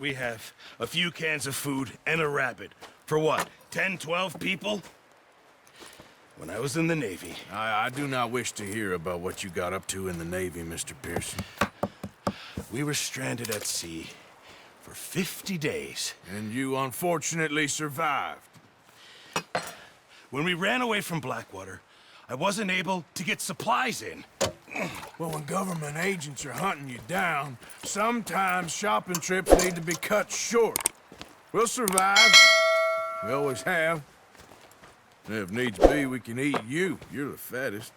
we have a few cans of food and a rabbit. For what, 10, 12 people? When I was in the Navy... I do not wish to hear about what you got up to in the Navy, Mr. Pearson. We were stranded at sea for 50 days. And you unfortunately survived. When we ran away from Blackwater, I wasn't able to get supplies in. Well, when government agents are hunting you down, sometimes shopping trips need to be cut short. We'll survive. We always have. And if needs be, we can eat you. You're the fattest.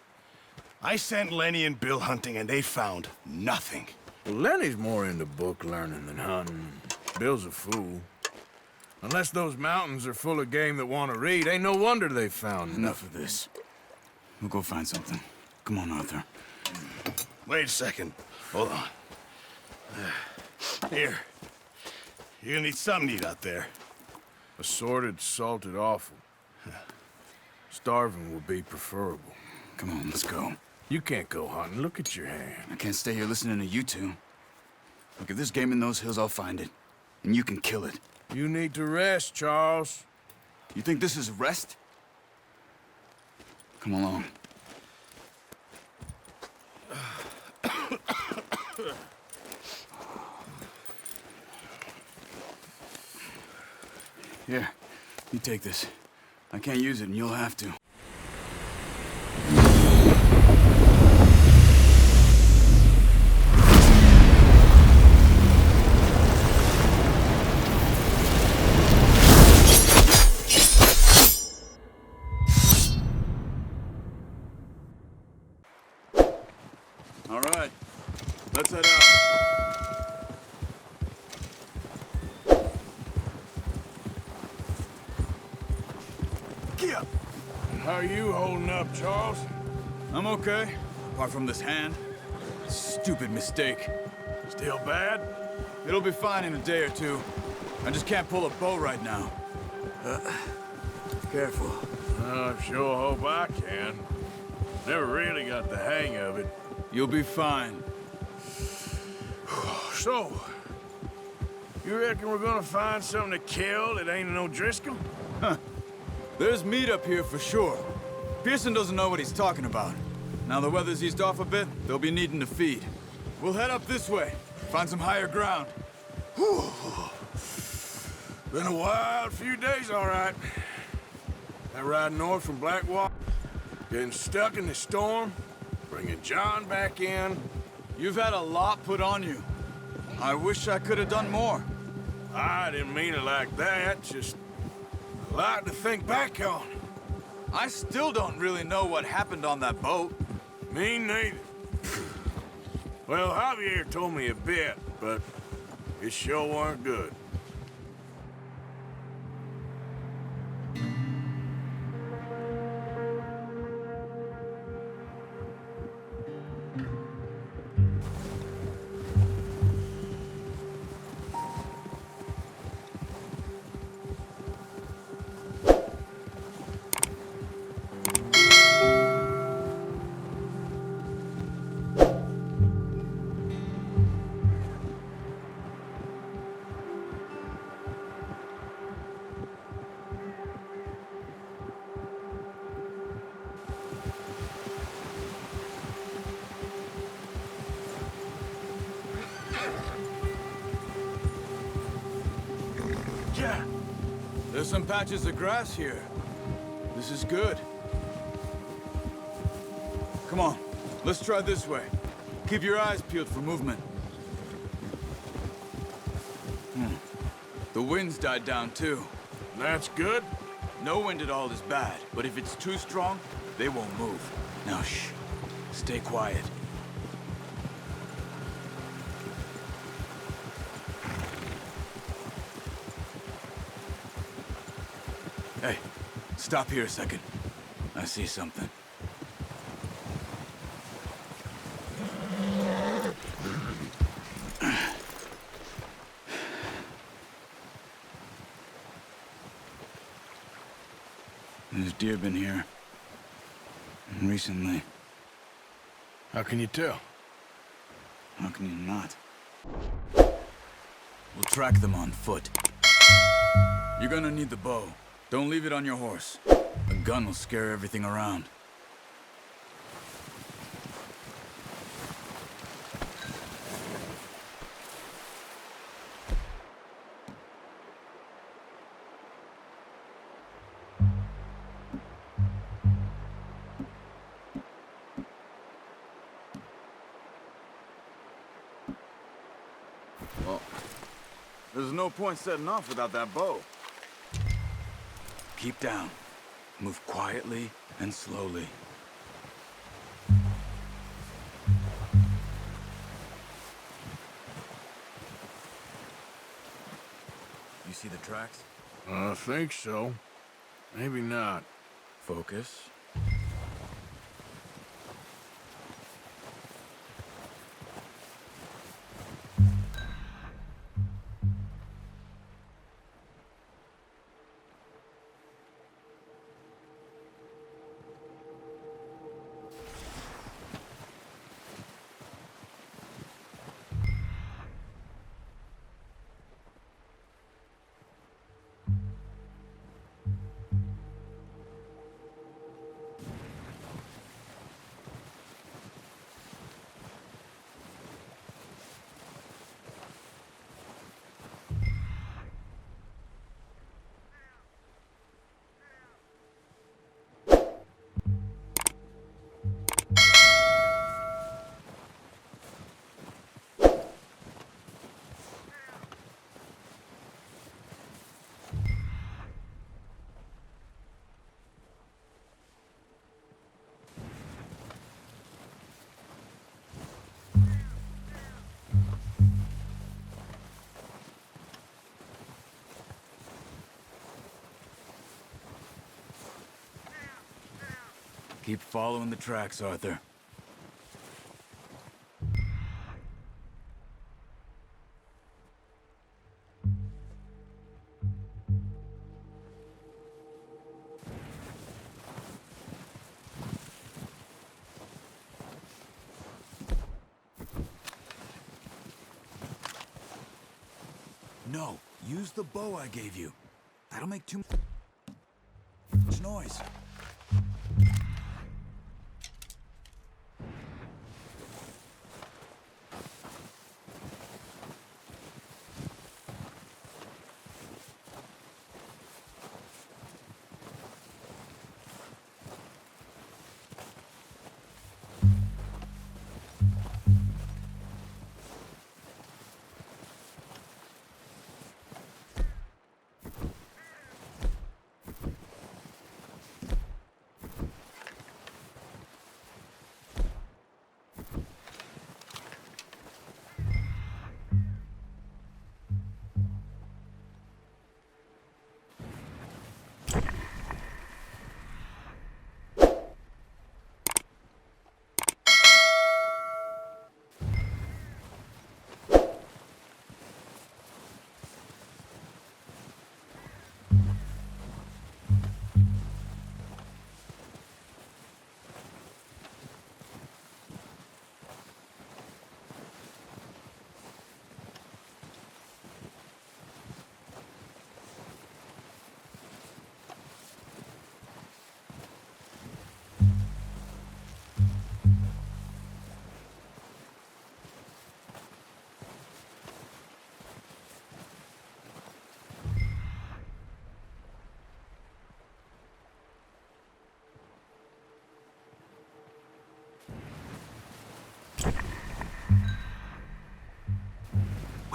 I sent Lenny and Bill hunting, and they found nothing. Well, Lenny's more into book learning than hunting. Bill's a fool. Unless those mountains are full of game that want to read, ain't no wonder they found Enough of this. We'll go find something. Come on, Arthur. Wait a second. Hold on. Here. You're gonna need something to eat out there. Assorted, salted offal. Starving would be preferable. Come on, let's go. You can't go hunting. Look at your hand. I can't stay here listening to you two. Look, if there's game in those hills, I'll find it. And you can kill it. You need to rest, Charles. You think this is rest? Come along. Here, you take this. I can't use it, and you'll have to. All right, let's head out. How are you holding up, Charles? I'm okay, apart from this hand. Stupid mistake. Still bad? It'll be fine in a day or two. I just can't pull a bow right now. Careful. I sure hope I can. Never really got the hang of it. You'll be fine. So, you reckon we're gonna find something to kill that ain't no Driscoll? Huh. There's meat up here for sure. Pearson doesn't know what he's talking about. Now the weather's eased off a bit, they'll be needing to feed. We'll head up this way, find some higher ground. Whew. Been a wild few days, all right. That ride north from Blackwater, getting stuck in the storm, bringing John back in. You've had a lot put on you. I wish I could have done more. I didn't mean it like that, just a lot to think back on. I still don't really know what happened on that boat. Me neither. Well, Javier told me a bit, but it sure weren't good. Yeah. There's some patches of grass here. This is good. Come on, let's try this way. Keep your eyes peeled for movement. The wind's died down too. That's good. No wind at all is bad, but if it's too strong, they won't move. Now shh, stay quiet. Hey, stop here a second. I see something. There's deer been here. Recently. How can you tell? How can you not? We'll track them on foot. You're gonna need the bow. Don't leave it on your horse. A gun will scare everything around. Well, there's no point setting off without that bow. Keep down. Move quietly and slowly. You see the tracks? I think so. Maybe not. Focus. Keep following the tracks, Arthur. No, use the bow I gave you. That'll make too much noise.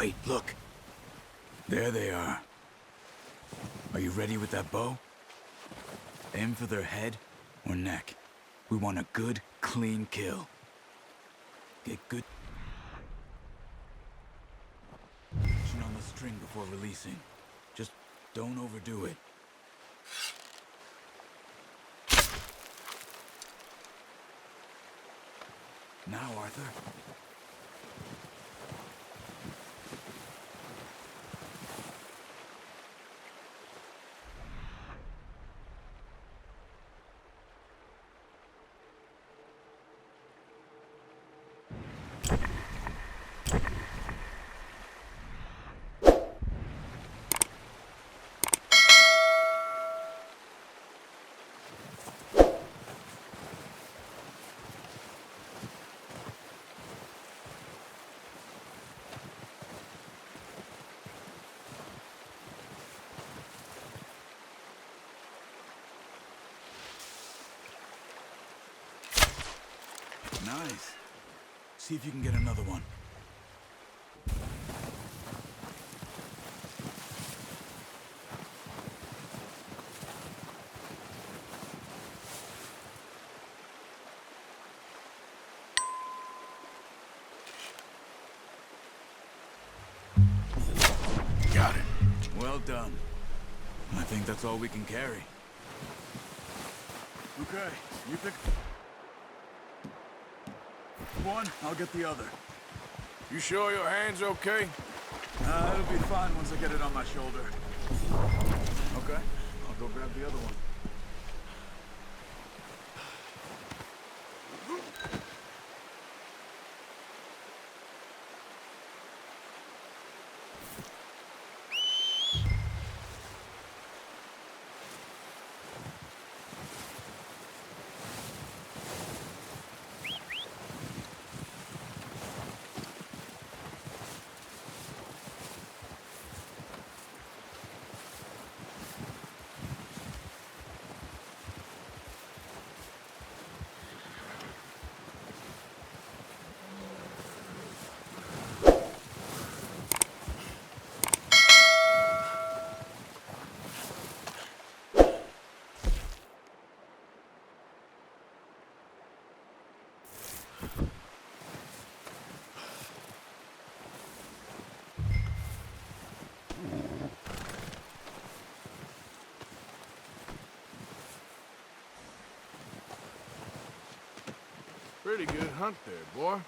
Wait, look. There they are. Are you ready with that bow? Aim for their head or neck. We want a good, clean kill. Get good tension on the string before releasing. Just don't overdo it. Now, Arthur. nice. See if you can get another one. Got it. Well done. I think that's all we can carry. Okay, you pick one, I'll get the other. You sure your hand's okay? It'll be fine once I get it on my shoulder. Okay, I'll go grab the other one. Pretty good hunt there, boy.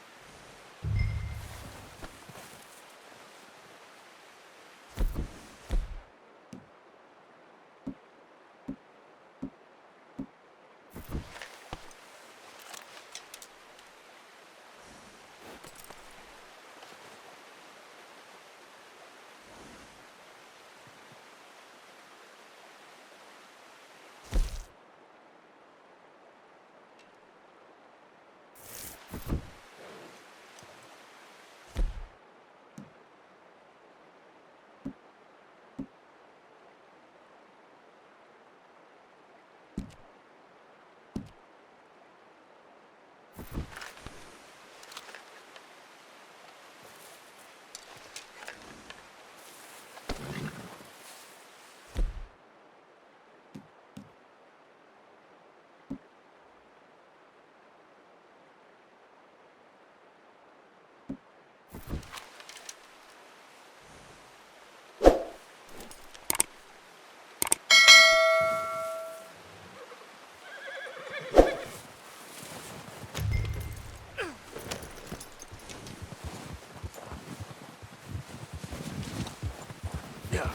Yeah.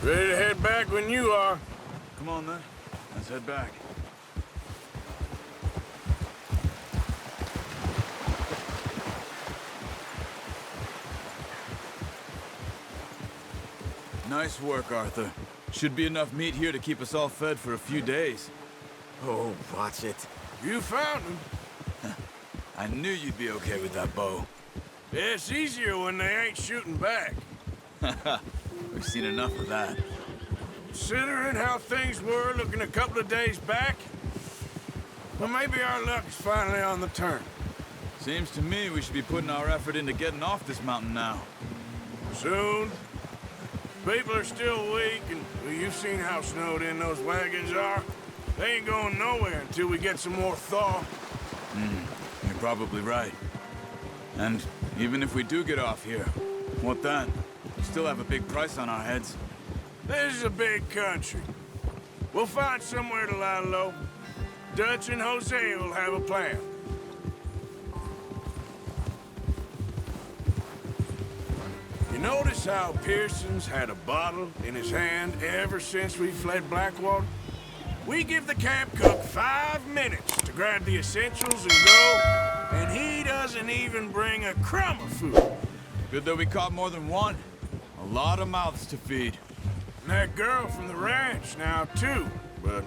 Ready to head back when you are. Come on then, let's head back. Nice work, Arthur. Should be enough meat here to keep us all fed for a few days. Oh, watch it. You found him. I knew you'd be okay with that bow. It's easier when they ain't shooting back. We've seen enough of that. Considering how things were looking a couple of days back, well, maybe our luck is finally on the turn. Seems to me we should be putting our effort into getting off this mountain now. Soon. People are still weak, and well, you've seen how snowed in those wagons are. They ain't going nowhere until we get some more thaw. You're probably right. And even if we do get off here, what then? We still have a big price on our heads. This is a big country. We'll find somewhere to lie low. Dutch and Jose will have a plan. You notice how Pearson's had a bottle in his hand ever since we fled Blackwater? We give the camp cook 5 minutes to grab the essentials and go, and he doesn't even bring a crumb of food. Good that we caught more than one. A lot of mouths to feed. And that girl from the ranch now, too, but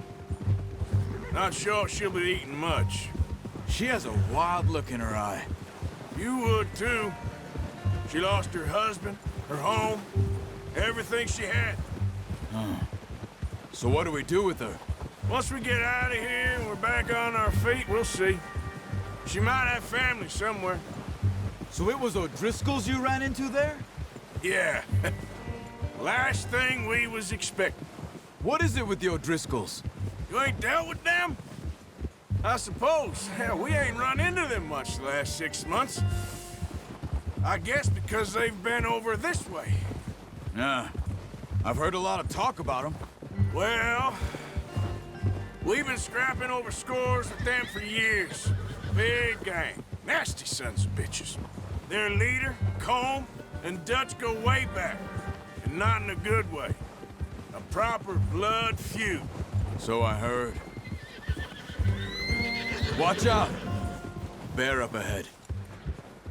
not sure she'll be eating much. She has a wild look in her eye. You would, too. She lost her husband, her home, everything she had. So what do we do with her? Once we get out of here and we're back on our feet, we'll see. She might have family somewhere. So it was O'Driscoll's you ran into there? Yeah. Last thing we was expecting. What is it with the O'Driscolls? You ain't dealt with them? I suppose. Hell, we ain't run into them much the last 6 months. I guess because they've been over this way. Yeah. I've heard a lot of talk about them. Well, we've been scrapping over scores with them for years. Big gang. Nasty sons of bitches. Their leader, Combe, and Dutch go way back. And not in a good way. A proper blood feud. So I heard. Watch out! Bear up ahead.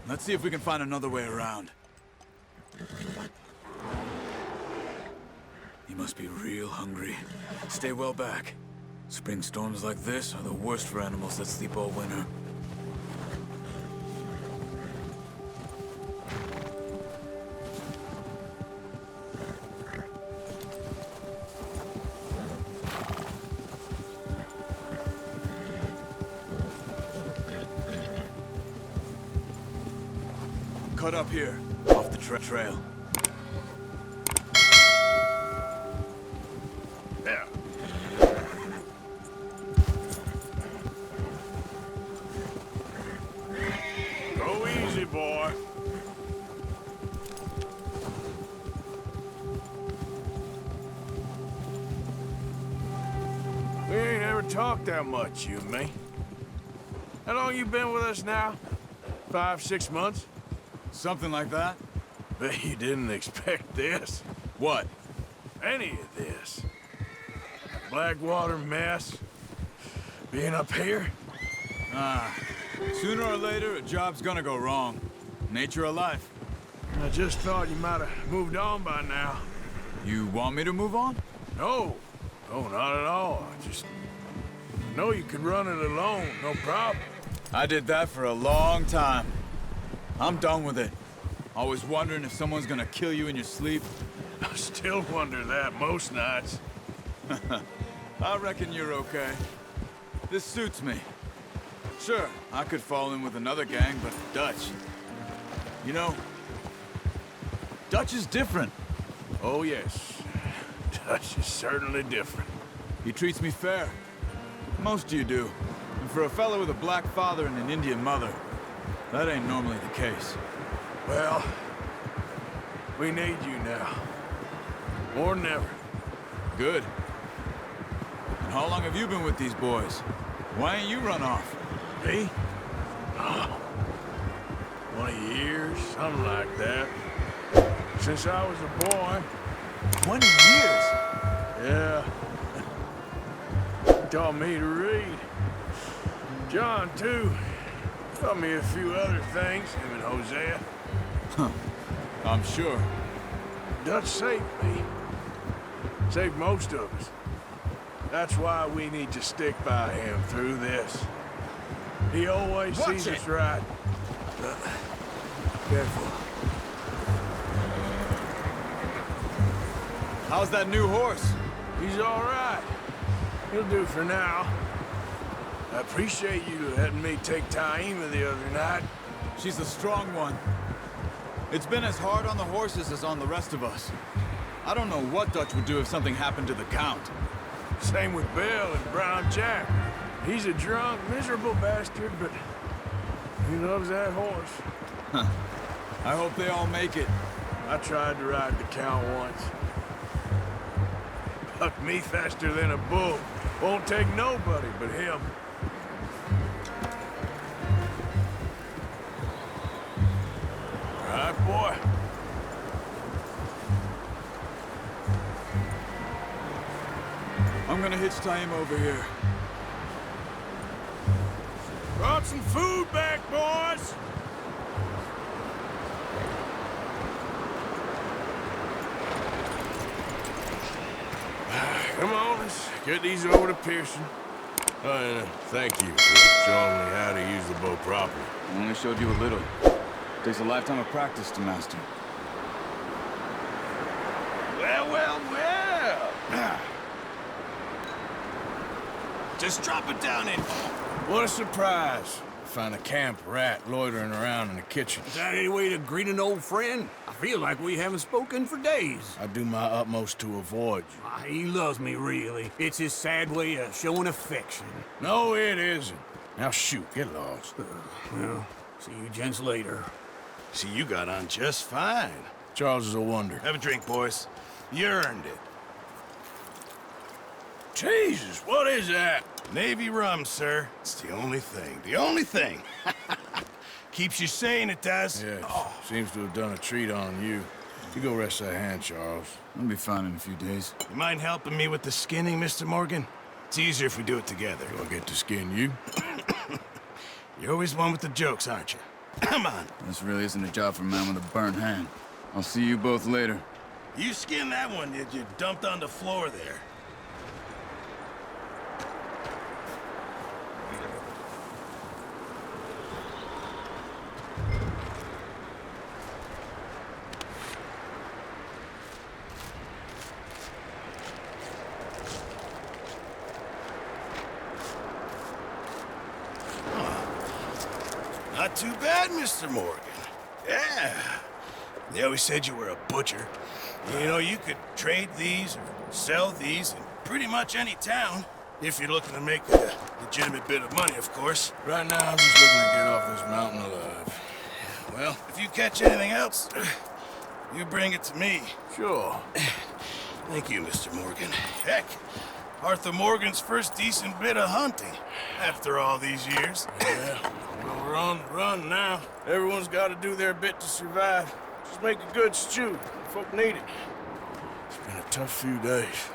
Let's see if we can find another way around. He must be real hungry. Stay well back. Spring storms like this are the worst for animals that sleep all winter. Cut up here, off the trail. Yeah. Go easy, boy. We ain't ever talked that much, you and me. How long you been with us now? 5, 6 months? Something like that? Bet you didn't expect this. What? Any of this. Blackwater mess. Being up here. Sooner or later, a job's gonna go wrong. Nature of life. I just thought you might have moved on by now. You want me to move on? No. No, not at all. I just know you could run it alone, no problem. I did that for a long time. I'm done with it. Always wondering if someone's gonna kill you in your sleep. I still wonder that most nights. I reckon you're okay. This suits me. Sure, I could fall in with another gang, but Dutch... You know, Dutch is different. Oh, yes. Dutch is certainly different. He treats me fair. Most of you do. And for a fellow with a black father and an Indian mother, that ain't normally the case. Well, we need you now. More than ever. Good. And how long have you been with these boys? Why ain't you run off? Me? Oh, 20 years, something like that. Since I was a boy. 20 years? Yeah. Taught me to read. John, too. Taught me a few other things, him and Hosea. Huh. I'm sure. Dutch saved me. Saved most of us. That's why we need to stick by him through this. He always sees us right. Careful. How's that new horse? He's all right. He'll do for now. I appreciate you letting me take Taima the other night. She's a strong one. It's been as hard on the horses as on the rest of us. I don't know what Dutch would do if something happened to the Count. Same with Bill and Brown Jack. He's a drunk, miserable bastard, but he loves that horse. Huh. I hope they all make it. I tried to ride the Count once. Bucked me faster than a bull. Won't take nobody but him. All right, boy. I'm gonna hitch Taima over here. Brought some food back, boys! Come on, let's get these over to Pearson. Oh, and thank you for showing me how to use the bow properly. I only showed you a little. Takes a lifetime of practice to master. Well, well, well! Just drop it down in. What a surprise. Find a camp rat loitering around in the kitchen. Is that any way to greet an old friend? I feel like we haven't spoken for days. I do my utmost to avoid you. He loves me, really. It's his sad way of showing affection. No, it isn't. Now shoot, get lost. Well, see you gents later. See, you got on just fine. Charles is a wonder. Have a drink, boys. You earned it. Jesus, what is that? Navy rum, sir. It's the only thing. The only thing. Keeps you sane, it does. Yes, seems to have done a treat on you. You go rest that hand, Charles. I'll be fine in a few days. You mind helping me with the skinning, Mr. Morgan? It's easier if we do it together. Do I get to skin you? You're always one with the jokes, aren't you? Come on. This really isn't a job for a man with a burnt hand. I'll see you both later. You skinned that one, did you? Dumped on the floor there. Not too bad, Mr. Morgan. Yeah. They always said you were a butcher. You know, you could trade these or sell these in pretty much any town. If you're looking to make a legitimate bit of money, of course. Right now, I'm just looking to get off this mountain alive. Well, if you catch anything else, you bring it to me. Sure. Thank you, Mr. Morgan. Heck, Arthur Morgan's first decent bit of hunting after all these years. Yeah, well, we're on the run now. Everyone's got to do their bit to survive. Just make a good stew. Folk need it. It's been a tough few days.